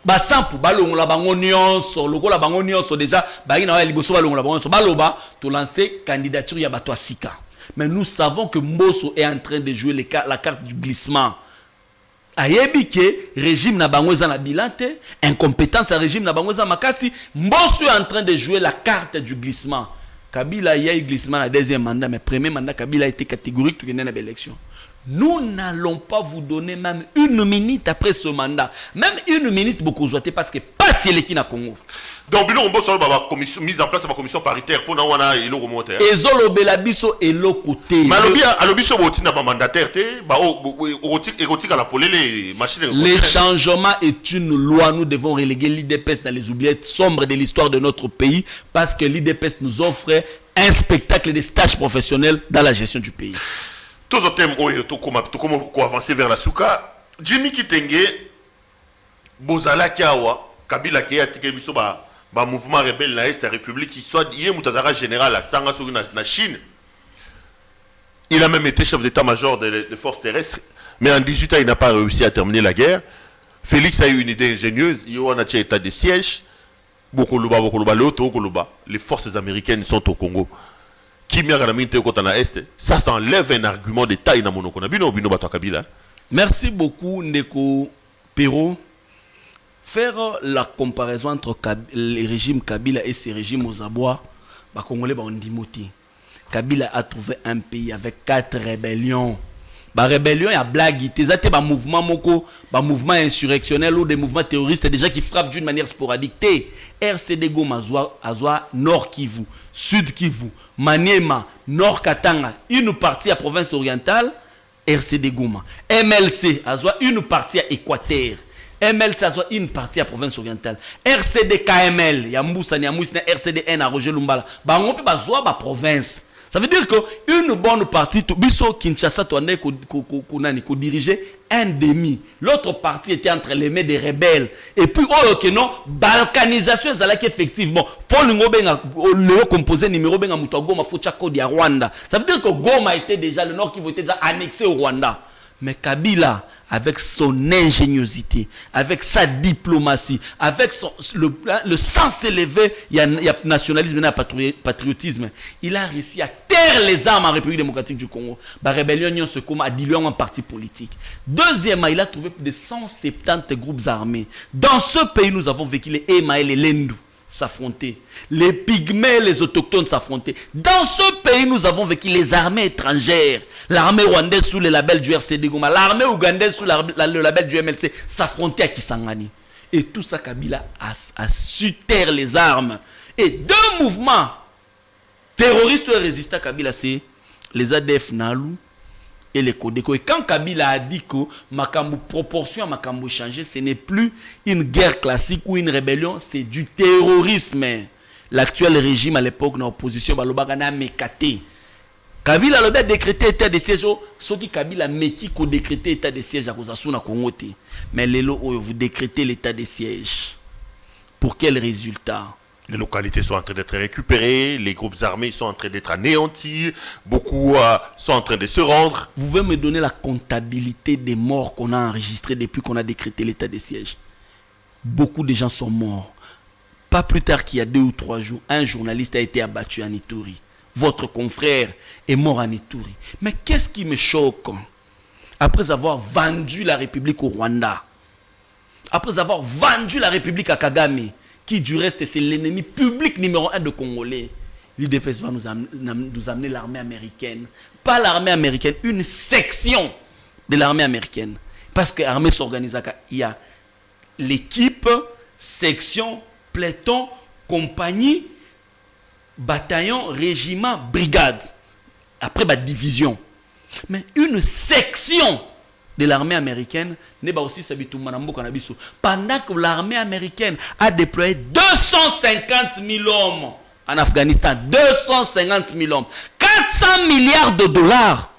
Basampu. Balongola bango nyonso. Lokola bango nyonso déjà. Bagina wa liboso balongola bango nyonso. Baloba, to lancer candidature ya bato Sika. Mais nous savons que Mbosso est en train de jouer la carte du glissement. Ayebi ke régime na bango za na bilante, incompétence à régime na bango za makasi, Mbosso est en train de jouer la carte du glissement. Kabila y a eu glissement à deuxième mandat, mais premier mandat Kabila a été catégorique tout gagner l'élection. Nous n'allons pas vous donner même 1 minute après ce mandat. Même 1 minute beaucoup joué parce que pas si l'équipe na Congo. Donc, nous avons mise en place de la commission paritaire pour nous et le remonter. Et Zolo Belabiso et le côté. Mais l'obiso botina ba mandataire te ba érotique à la pole les machines. Le changement est une loi. Nous devons reléguer l'IDPS dans les oubliettes sombres de l'histoire de notre pays parce que l'IDPS nous offre un spectacle de stage professionnel dans la gestion du pays. Tous les thèmes comment avancer vers la souka. Jimmy Kitenge, Bozala Kiawa, Kabila Kia Tikebiso ba mouvement rebelle na Est République qui soit hier Moutazara général à Tanga na Chine. Il a même été chef d'état-major des forces terrestres, mais en 18 ans il n'a pas réussi à terminer la guerre. Félix a eu une idée ingénieuse, il y a un état de siège. Les forces américaines sont au Congo. kimia kana minte ko tana est, ça s'enlève un argument de taille na monoko na bino bino bato Kabila. Merci beaucoup Ndeko Perrault. Faire la comparaison entre le régime Kabila et ces régimes aux abois, bah Congolais bah on dit moti. Kabila a trouvé un pays avec 4 rébellions. Bah rébellion y a blague, t'es bah mouvement moko, bah mouvement insurrectionnel ou des mouvements terroristes déjà qui frappent d'une manière sporadique. RCD Goma Azwa Nord Kivu, Sud Kivu, Maniema, Nord Katanga, une partie à province orientale, RCD Goma. MLC Azwa une partie à Équateur. MLC Azwa une partie à province orientale. RCD KML, Yamboussa Nyamoussina RCDN à Roger Lumbala. Bah on peut bazwa ba province. Ça veut dire qu'une bonne partie, Bisso Kinshasa, ko diriger un demi. L'autre partie était entre les mains des rebelles. Et puis, oh, ok, non, balkanisation, c'est là qu'effectivement, Paul Ngobenga, le composé numéro Benga Mouto Goma, Fouchako di Rwanda. Ça veut dire que Goma était déjà, le Nord Kivu était déjà annexé au Rwanda. Mais Kabila, avec son ingéniosité, avec sa diplomatie, avec le sens élevé, il y a nationalisme, il y a patriotisme, il a réussi à taire les armes en République démocratique du Congo. La rébellion se comme a dilué en parti politique. Deuxièmement, il a trouvé plus de 170 groupes armés. Dans ce pays, nous avons vécu les Ema et les Lendu s'affronter, les pygmées, les autochtones s'affronter. Dans ce pays, nous avons vécu les armées étrangères, l'armée rwandaise sous le label du RCD Goma, l'armée ougandaise sous le label du MLC s'affronter à Kisangani. Et tout ça, Kabila a su taire les armes. Et deux mouvements terroristes et résistants, Kabila, c'est les ADF Nalu et les Kodeko. Et quand Kabila a dit que Makambu proportion à Makambu changé, ce n'est plus une guerre classique ou une rébellion, c'est du terrorisme. L'actuel régime à l'époque dans l'opposition, Balobagana Mekate. Kabila a décrété état de siège, ce qui Kabila Meki ko décrété état de siège à Kozasuna Kongote. Mais Lelo, vous décrétez l'état de siège. Pour quel résultat? Les localités sont en train d'être récupérées, les groupes armés sont en train d'être anéantis, beaucoup sont en train de se rendre. Vous pouvez me donner la comptabilité des morts qu'on a enregistrés depuis qu'on a décrété l'état de siège? Beaucoup de gens sont morts. Pas plus tard qu'il y a 2 ou 3 jours, un journaliste a été abattu en Ituri. Votre confrère est mort en Ituri. Mais qu'est-ce qui me choque? Après avoir vendu la République au Rwanda, après avoir vendu la République à Kagame, qui du reste c'est l'ennemi public numéro 1 de Congolais, l'UDPS va nous amener l'armée américaine. Pas l'armée américaine, une section de l'armée américaine. Parce que l'armée s'organise, il y a l'équipe, section, peloton, compagnie, bataillon, régiment, brigade. Après, division. Mais une section de l'armée américaine n'est pas aussi pendant que l'armée américaine a déployé 250 000 hommes en Afghanistan. 250 000 hommes. 400 milliards de dollars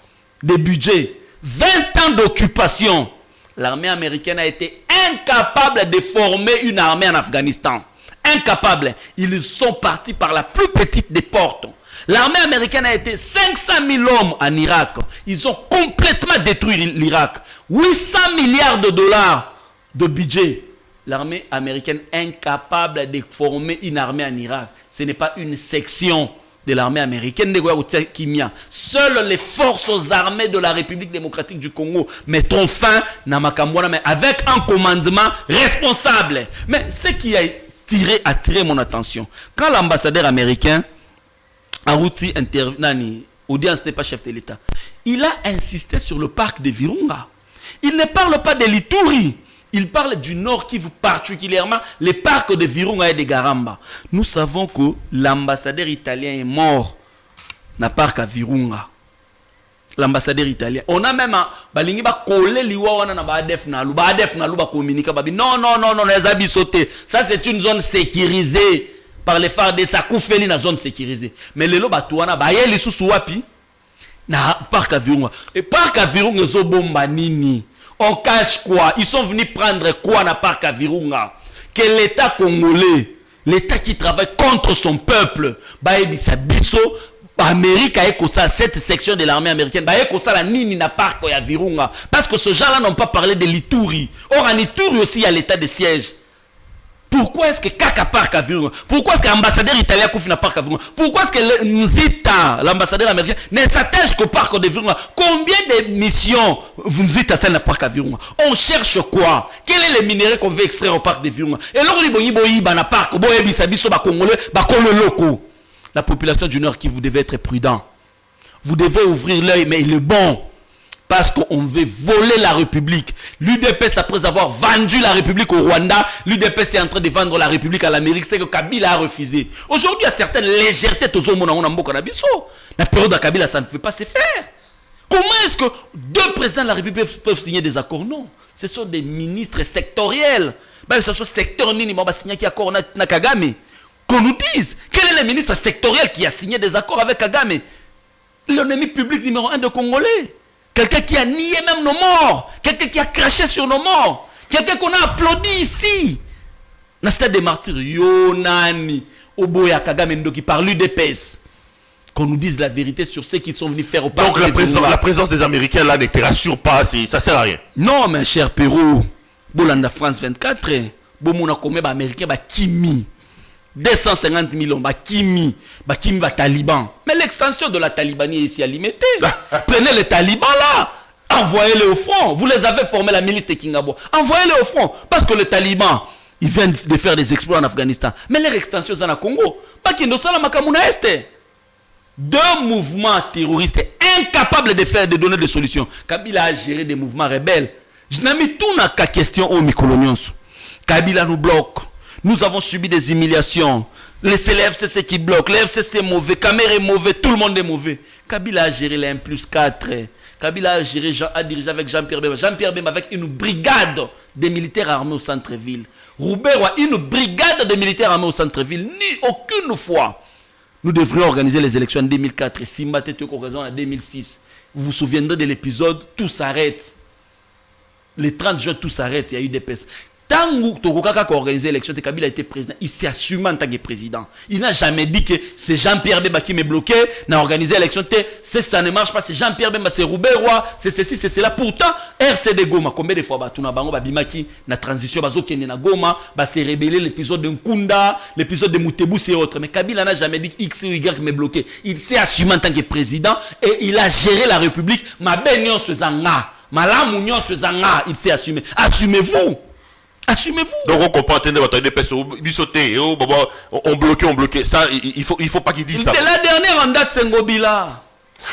de budget. 20 ans d'occupation. L'armée américaine a été incapable de former une armée en Afghanistan. Incapable. Ils sont partis par la plus petite des portes. L'armée américaine a été 500 000 hommes en Irak. Ils ont complètement détruit l'Irak. 800 milliards de dollars de budget. L'armée américaine incapable de former une armée en Irak. Ce n'est pas une section de l'armée américaine. Seules les forces armées de la République démocratique du Congo mettront fin à Makambouana, mais avec un commandement responsable. Mais ce qui a attiré mon attention, quand l'ambassadeur américain Arouti audience n'est pas chef de l'État, il a insisté sur le parc de Virunga. Il ne parle pas de l'Ituri. Il parle du Nord Kivu, particulièrement les parcs de Virunga et de Garamba. Nous savons que l'ambassadeur italien est mort dans le parc à Virunga. L'ambassadeur italien. On a même balingi ba collé liwa wana na ba ADF nalu ba communiquer ba non les habits sautés. Ça c'est une zone sécurisée par les phares de Sakoufeli na zone sécurisée. Mais lelo batuana ba yeli susu wapi na parc à Virunga. Et parc à Virunga zo bomba nini? On cache quoi? Ils sont venus prendre quoi na parc à Virunga? Que l'État congolais, l'État qui travaille contre son peuple, ba ebisa biso Amérique a écouté cette section de l'armée américaine. Bah écouté la nini na parc ya Virunga. Parce que ce gens-là n'ont pas parlé de l'Ituri. Or en Ituri aussi il y a l'état de siège. Pourquoi est-ce que Kaka Park a vu? Pourquoi est-ce que l'ambassadeur italien Koufina Park a vu? Pourquoi est-ce que Nzita, l'ambassadeur américain, ne s'attache qu'au parc de Virunga? Combien de missions Nzita ça n'a pas qu'à Virunga? On cherche quoi? Quel est le minerai qu'on veut extraire au parc de Virunga? Et là, on dit na parc, la population du Nord qui vous devez être prudent. Vous devez ouvrir l'œil, mais il est bon. Parce qu'on veut voler la République. L'UDPS, après avoir vendu la République au Rwanda, l'UDPS est en train de vendre la République à l'Amérique. C'est que Kabila a refusé. Aujourd'hui, il y a certaines légèretés. La période de Kabila, ça ne peut pas se faire. Comment est-ce que deux présidents de la République peuvent signer des accords? Non. Ce sont des ministres sectoriels. Même si ce soit secteur Nini, on va signer un accord avec Kagame. Qu'on nous dise, quel est le ministre sectoriel qui a signé des accords avec Kagame? L'ennemi public numéro 1 de Congolais. Quelqu'un qui a nié même nos morts. Quelqu'un qui a craché sur nos morts. Quelqu'un qu'on a applaudi ici. Dans le stade des martyrs, Yonani, Oboya Kagame Ndoki par l'UDPS. Qu'on nous dise la vérité sur ce qu'ils sont venus faire au parc. Donc la présence des Américains là ne te rassure pas, ça sert à rien. Non, mon cher Pérou. Bolanda France 24. Bomona Komé, Américain, Kimi. 250 millions, Kimi, Taliban. Mais l'extension de la Talibanie est ici à limiter. Prenez les talibans là, envoyez-les au front. Vous les avez formés la milice de Kingabo. Envoyez-les au front. Parce que les talibans, ils viennent de faire des exploits en Afghanistan. Mais leur extension, c'est en Congo. Deux mouvements terroristes incapables de donner des solutions. Kabila a géré des mouvements rebelles. Je n'ai mis tout dans la question au Mikolonions. Kabila nous bloque. Nous avons subi des humiliations. C'est l'FCC qui bloque. L'FCC est mauvais. Kamere est mauvais. Tout le monde est mauvais. Kabila a géré les 1+4. Kabila a dirigé avec Jean-Pierre Bemba. Jean-Pierre Bemba avec une brigade de militaires armés au centre-ville. Roubaix a une brigade de militaires armés au centre-ville. Ni aucune fois. Nous devrions organiser les élections en 2004. Et Simba Tete raison en 2006. Vous vous souviendrez de l'épisode Tout s'arrête. Les 30 juin, tout s'arrête. Il y a eu des pestes. Tant que Tokokaka a organisé l'élection, Kabila a été président. Il s'est assumé en tant que président. Il n'a jamais dit que c'est Jean-Pierre Bemba qui m'a bloqué, n'a organisé l'élection. Ça ne marche pas, c'est Jean-Pierre Bemba, c'est Roubaix Roi, c'est ceci, c'est cela. Pourtant, RCD Goma, combien de fois Tuna Bango, Bimaki, na transition, Bazokene na Goma, s'est rébellé l'épisode de Nkunda, l'épisode de Moutebous et autres. Mais Kabila n'a jamais dit X ou Y qui m'a bloqué. Il s'est assumé en tant que président et il a géré la République. Ma bénion se zanga, ma lamounion se zanga, il s'est assumé. Assumez-vous! Assumez-vous. Donc on comprend, on bloqué. Ça, il faut pas qu'il dise ça. C'est la dernière en date, c'est Ngobila.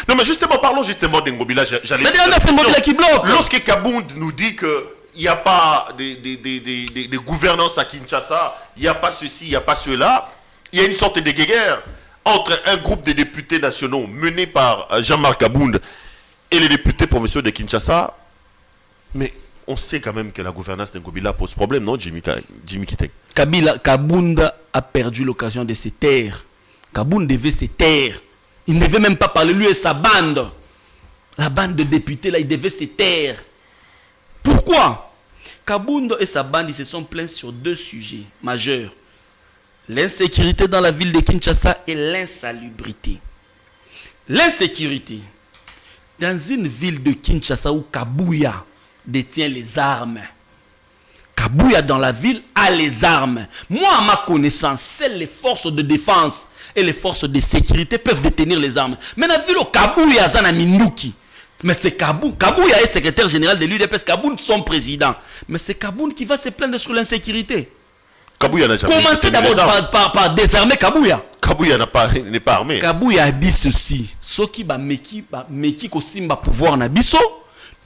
Non, mais justement, parlons justement de Ngobila. La dernière, c'est Ngobila qui bloque. Lorsque Kabound nous dit qu'il n'y a pas de gouvernance à Kinshasa, il n'y a pas ceci, il n'y a pas cela, il y a une sorte de guerre entre un groupe de députés nationaux mené par Jean-Marc Kabound et les députés provinciaux de Kinshasa. Mais on sait quand même que la gouvernance de Ngobila pose problème, non, Jimmy Kiteng? Kabound a perdu l'occasion de se taire. Kabound devait se taire. Il ne devait même pas parler, lui et sa bande. La bande de députés, là, il devait se taire. Pourquoi? Kabound et sa bande, ils se sont plaints sur deux sujets majeurs. L'insécurité dans la ville de Kinshasa et l'insalubrité. L'insécurité. Dans une ville de Kinshasa où Kabuya détient les armes. Kabuya dans la ville a les armes. Moi, à ma connaissance, seules les forces de défense et les forces de sécurité peuvent détenir les armes. Mais dans la ville où Kabuya Zana Minduki, mais c'est Kaboun. Kabuya est secrétaire général de l'UDPS, Kaboun son président. Mais c'est Kaboun qui va se plaindre sur l'insécurité. Kabuya n'a jamais commencez d'abord par désarmer Kabuya. Kabuya n'est pas armé. Kabuya a dit ceci. Ce qui va meki kosimba pouvoir na biso.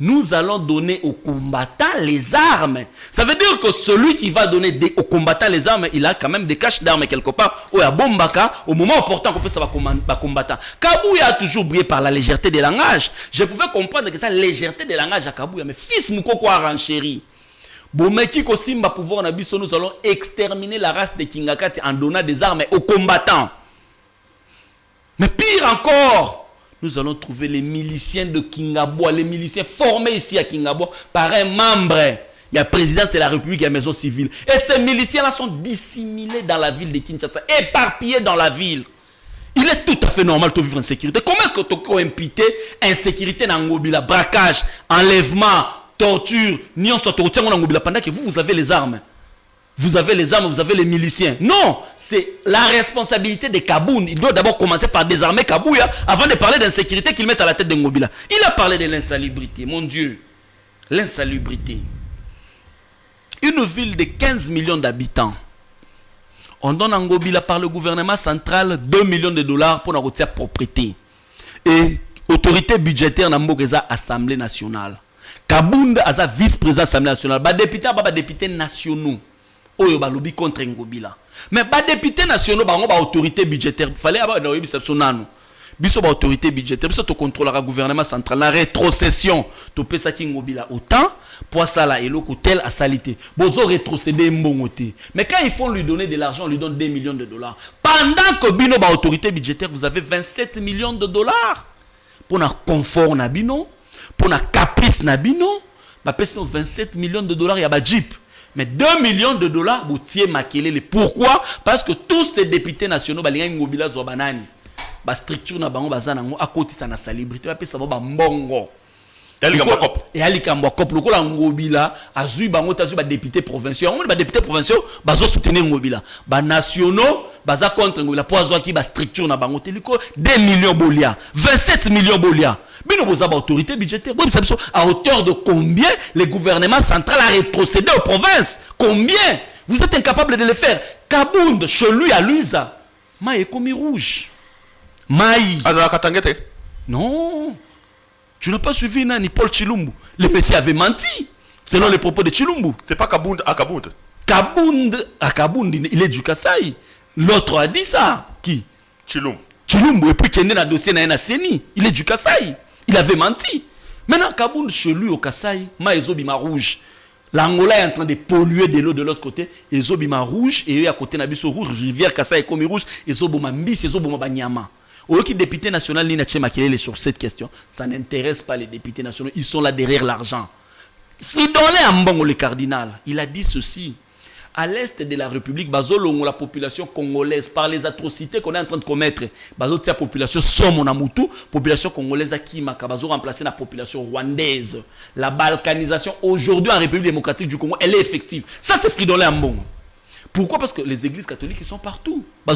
Nous allons donner aux combattants les armes. Ça veut dire que celui qui va donner aux combattants les armes, il a quand même des caches d'armes quelque part. Ou à Bombaka, au moment opportun qu'on fait ça va combattant. Kabuya a toujours brillé par la légèreté des langages. Je pouvais comprendre que ça, légèreté des langages à Kabuya. Mais fils Moukoko a renchéri. Bomeki Kosimba pouvoir na biso, nous allons exterminer la race de Kingakati en donnant des armes aux combattants. Mais pire encore, nous allons trouver les miliciens de Kingabo, les miliciens formés ici à Kingabo par un membre. Il y a présidence de la République et la maison civile. Et ces miliciens-là sont dissimulés dans la ville de Kinshasa, éparpillés dans la ville. Il est tout à fait normal de vivre en sécurité. Comment est-ce que tu peux imputer insécurité dans Ngobila, braquage, enlèvement, torture, pendant que vous avez les armes? vous avez les armes, vous avez les miliciens. Non, c'est la responsabilité de Kabound. Il doit d'abord commencer par désarmer Kabouya avant de parler d'insécurité qu'il met à la tête de Ngobila. Il a parlé de l'insalubrité, mon Dieu. L'insalubrité. Une ville de 15 millions d'habitants. On donne à Ngobila par le gouvernement central 2 millions de dollars pour la routière propriété. Et autorité budgétaire dans l'Assemblée nationale. Kabound a sa vice-président de l'Assemblée nationale. Les députés sont députés nationaux. Oyo ba lobby contre Ngobila. Mais ba députés nationaux ba autorité budgétaire. Fallait avoir une autorité budgétaire. Biso to contrôlera gouvernement central. La rétrocession. To pesa ki Ngobila autant pour ça là eloko tel à salité. Bozo rétrocéder mbongoté. Mais quand ils font lui donner de l'argent, on lui donne 2 millions de dollars. Pendant que bino ba autorité budgétaire, vous avez 27 millions de dollars pour na confort na bino, pour na caprice na bino, ba pesa 27 millions de dollars ya ba jeep. Mais 2 millions de dollars, vous tiez Makelele. Pourquoi? Parce que tous ces députés nationaux, ils Ngobila Zobanani, la structure na bango bazanango à côté de la salubrité, ça va mbongo. Et Ali Kambokop, le col Ngobila, Azui Bango, Tazu, député provincial, on va député provincial, bazo soutenir Ngobila. Ba nationaux, baza contre Ngobila, pour avoir qui ba structure na bango, teliko 2 millions bolia, 27 millions bolia. Bino boza ba autorité budgétaire. Bon, à hauteur de combien le gouvernement central a rétrocédé aux provinces? Combien? Vous êtes incapable de le faire. Kabound, chez lui à Luisa, Maï commis rouge. Maï. Non. Tu n'as pas suivi ni Paul Chilumbu. Le monsieur avait menti, selon les propos de Chilumbu. C'est pas Kabound à Kabound. Kabound à Kabound, il est du Kasaï. L'autre a dit ça. Qui? Chilumbu. Chilumbu, et puis qu'il est dans le dossier na Seni. Il est du Kasaï. Il avait menti. Maintenant, Kabound, chez lui au Kasaï, Maïzobima rouge. L'Angola est en train de polluer de l'eau de l'autre côté. Ezobima rouge, et eux à côté Nabiso rouge, rivière Kasaï comme rouge, Ezoboma Mbis, Ezoboma Banyama. Au lieu que les députés nationaux sur cette question, ça n'intéresse pas les députés nationaux. Ils sont là derrière l'argent. Fridolin Ambongo, le cardinal, il a dit ceci. À l'est de la République, la population congolaise, par les atrocités qu'on est en train de commettre, la population Somonamutu, population congolaise à Kimaka, remplacer la population rwandaise. La balkanisation aujourd'hui en République démocratique du Congo, elle est effective. Ça, c'est Fridolin Ambongo. Pourquoi? Parce que les églises catholiques ils sont partout. Mais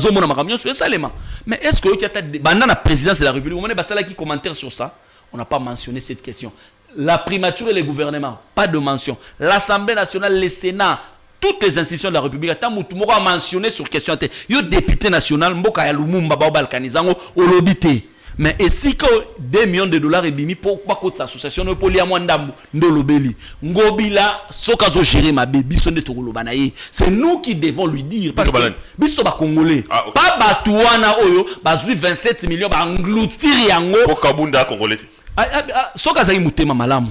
est-ce que pendant la présidence de la République, on a qui commentaire sur ça? On n'a pas mentionné cette question. La primature et le gouvernement, pas de mention. L'Assemblée nationale, le Sénat, toutes les institutions de la République, on a mentionné sur question. Il y a député national, Mboka ya Lumumba, Balkanizango, Olobité. Mais est-ce que 2 millions de dollars est bimi pour quoi cette association ne peut pas ndolobeli Ngobila sokazo gérer ma bébé son de tolobanaye. C'est nous qui devons lui dire parce que biso ba congolais pas batouana oyo bazui 27 millions ba engloutir yango pour Kabunda congolais. Sokaza imutema malamu.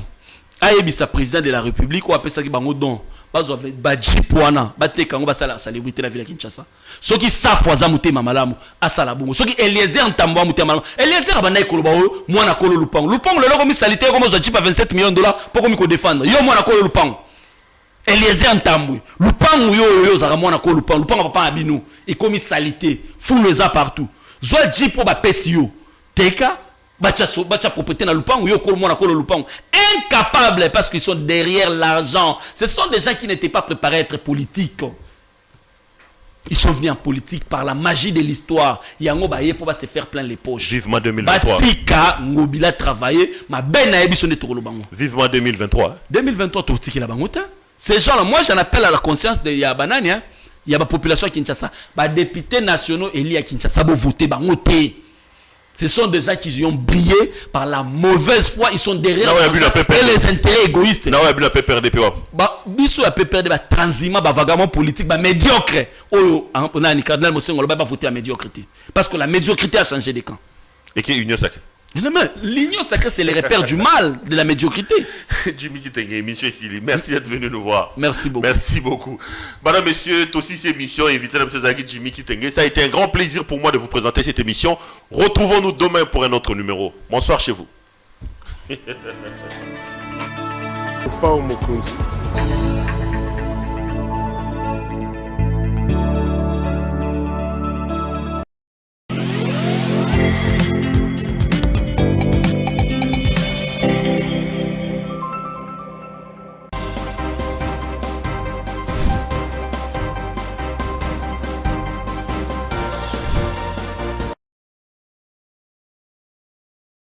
Ayebisa président de la République ou appelle ça qui bango don bazo bajipwana bateka ngo basala célébrité la ville de Kinshasa soki safoza mutema malamu asala bongo soki Eliezer Ntambo mutema malamu Eliezer abanda ikoloba oyo mwana kolo lupango le logo mi salité comme zo jipa 27 millions de dollars pour ko mi ko défendre yo mwana kolo lupango Eliezer Ntambo lupango yo zara mwana kolo lupango papa abinu et comme salité foule les partout zo jipo ba pesio teka bacha propriété na lupango yo kolo mwana kolo lupango incapables parce qu'ils sont derrière l'argent. Ce sont des gens qui n'étaient pas préparés à être politiques. Ils sont venus en politique par la magie de l'histoire. Yango baye pour se faire plein les poches. Vivement 2023. Batika Ngobila travailler, ma ben na ebiso ne tokolo bango. Vivement 2023. 2023 totiki la bango. Ces gens là, moi j'en appelle à la conscience de Yabanani, hein. Il y a la population à Kinshasa, ba députés nationaux élus à Kinshasa bo voter bango té. Ce sont des gens qui ont brillé par la mauvaise foi. Ils sont derrière les intérêts égoïstes. Non, il y a PPRD. Biso a PPRD, transhumant, vagabond politique, médiocre. On a un cardinal, on va voter à médiocrité. Parce que la médiocrité a changé de camp. Et qui est l'union sacrée? L'union sacrée, c'est le repère du mal, de la médiocrité. Jimmy Kitenge, émission stylée. Merci d'être venu nous voir. Merci beaucoup. Merci beaucoup. Madame, messieurs, aussi cette émission, invité M. Jimmy Kitenge. Ça a été un grand plaisir pour moi de vous présenter cette émission. Retrouvons-nous demain pour un autre numéro. Bonsoir chez vous.